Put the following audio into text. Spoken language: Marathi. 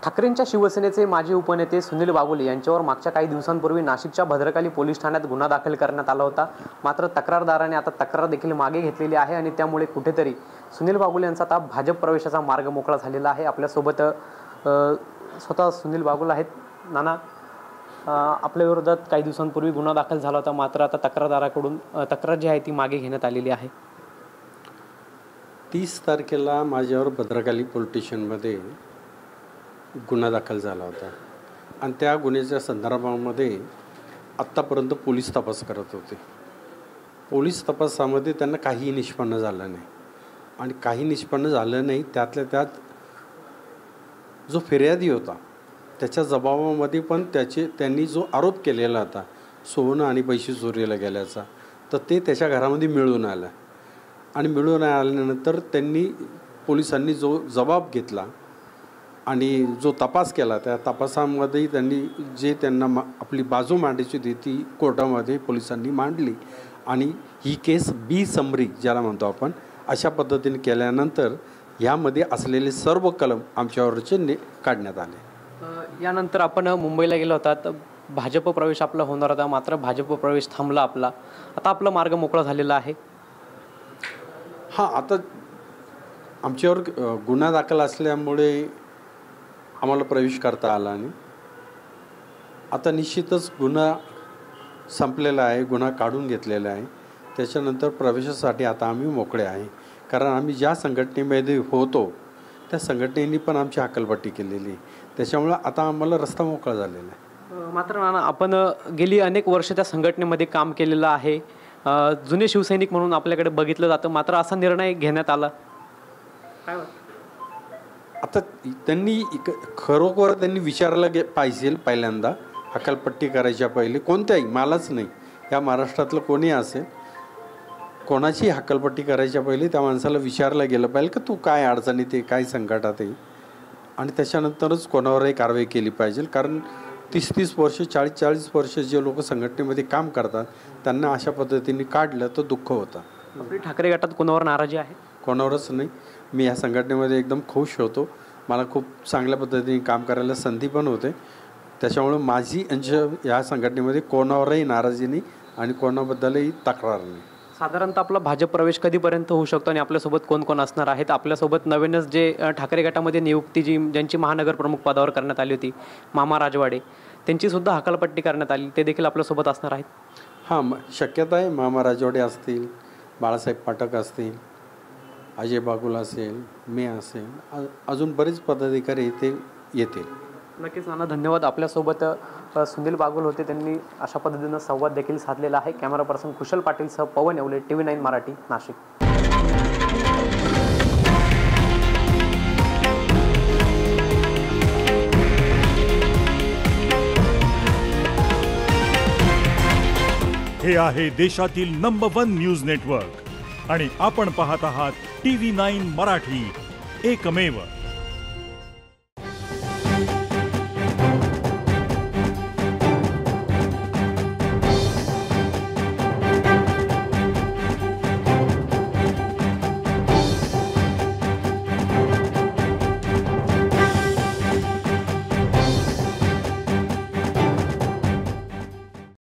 ठाकरेंच्या शिवसेनेचे माजी उपनेते सुनील बागुले यांच्यावर मागच्या काही दिवसांपूर्वी नाशिकच्या भद्रकाली पोलीस ठाण्यात गुन्हा दाखल करण्यात आला होता। मात्र तक्रारदाराने आता तक्रार देखील मागे घेतलेली आहे आणि त्यामुळे कुठेतरी सुनील बागुले यांचा आता भाजप प्रवेशाचा मार्ग मोकळा झालेला आहे। आपल्यासोबत स्वतः सुनील बागुले आहेत। नाना, आपल्या विरोधात काही दिवसांपूर्वी गुन्हा दाखल झाला होता, मात्र आता तक्रारदाराकडून तक्रार जी आहे ती मागे घेण्यात आलेली आहे। 30 तारखेला माझ्यावर भद्रकाली पोलीस स्टेशनमध्ये गुन्हा दाखल झाला होता आणि त्या गुन्ह्याच्या संदर्भामध्ये आत्तापर्यंत पोलीस तपास करत होते। पोलीस तपासामध्ये त्यांना काही निष्पन्न झालं नाही आणि काही निष्पन्न झालं नाही त्यातल्या त्यात जो फिर्यादी होता त्याच्या जबाबामध्ये पण त्यांनी जो आरोप केलेला होता सोनं आणि पैसे चोरीला गेल्याचा, तर ते त्याच्या घरामध्ये मिळून आलं आणि मिळून आल्यानंतर पोलिसांनी जो जबाब घेतला आणि जो तपास केला त्या तपासामध्ये त्यांना आपली बाजू मांडायची होती ती कोर्टामध्ये पोलिसांनी मांडली आणि ही केस बी समरी ज्याला म्हणतो आपण अशा पद्धतीने केल्यानंतर यामध्ये असलेले सर्व कलम आमच्यावरचे काढण्यात आले। यानंतर आपण मुंबईला गेलो होता, तर भाजप प्रवेश आपला होणार होता, मात्र भाजप प्रवेश थांबला आपला। आता आपला मार्ग मोकळा झालेला आहे। हां, आता आमच्यावर गुन्हा दाखल असल्यामुळे आम्हाला प्रवेश करता आला नाही। आता निश्चितच गुन्हा संपलेला आहे, गुन्हा काढून घेतलेला आहे। त्याच्यानंतर प्रवेशासाठी आता आम्ही मोकळे आहे, कारण आम्ही ज्या संघटनेमध्ये होतो त्या संघटनेने पण आमची हकालपट्टी केलेली, त्याच्यामुळे आता आम्हाला रस्ता मोकळा झालेला आहे। मात्र नाना, आपण गेली अनेक वर्ष त्या संघटनेमध्ये काम केलेलं आहे, जुने शिवसैनिक म्हणून आपल्याकडे बघितलं जातं, मात्र असा निर्णय घेण्यात आला काय? आता खरोखर त्यांनी विचारलं पाहिजे पहिल्यांदा, हकालपट्टी करायच्या पहिले कोणत्याही मालाच नाही या महाराष्ट्रातलं कोणी असेल, कोणाची हकालपट्टी करायच्या पहिले त्या माणसाला विचारलं गेलं पाहिजे की तू काय अडचणीत आहे, काय संकटात आहे, आणि त्याच्यानंतरच कोणावरही कारवाई केली पाहिजे। कारण 30-30 वर्ष 40-40 वर्ष जे लोक संघटनेमध्ये काम करतात त्यांना अशा पद्धतीने काढलं तर दुःख होतं। आपली ठाकरे गटात कोणावर नाराजी आहे? कोणावरच नाही। मी या संघटनेमध्ये एकदम खुश होतो, मला खूप चांगल्या पद्धतीने काम करायला संधी पण होते, त्याच्यामुळे माझी या संघटनेमध्ये कोणावरही नाराजी नाही आणि कोणाबद्दलही तक्रार नाही। साधारणतः आपला भाजप प्रवेश कधीपर्यंत होऊ शकतो आणि आपल्यासोबत कोण कोण असणार आहेत? आपल्यासोबत नवीनच जे ठाकरे गटामध्ये नियुक्ती ज्यांची महानगर प्रमुख पदावर करण्यात आली होती, मामा राजवाडे, त्यांची सुद्धा हकालपट्टी करण्यात आली, ते देखील आपल्यासोबत असणार आहेत? हां, शक्यता आहे। मामा राजवाडे असतील, बाळासाहेब पाठक असतील, अजय बागुल असेल, मी असेल, अजून बरेच पदाधिकारी इथे येतील। नक्कीच नाना, धन्यवाद। आपल्यासोबत सुनील बागुल होते, त्यांनी अशा पद्धतीनं संवाद देखील साधलेला आहे। कॅमेरा पर्सन कुशल पाटीलसह पवन येवले, TV9 मराठी, नाशिक। हे आहे देशातील नंबर 1 न्यूज नेटवर्क आणि आपण पाहत आहात TV9 मराठी, एकमेव।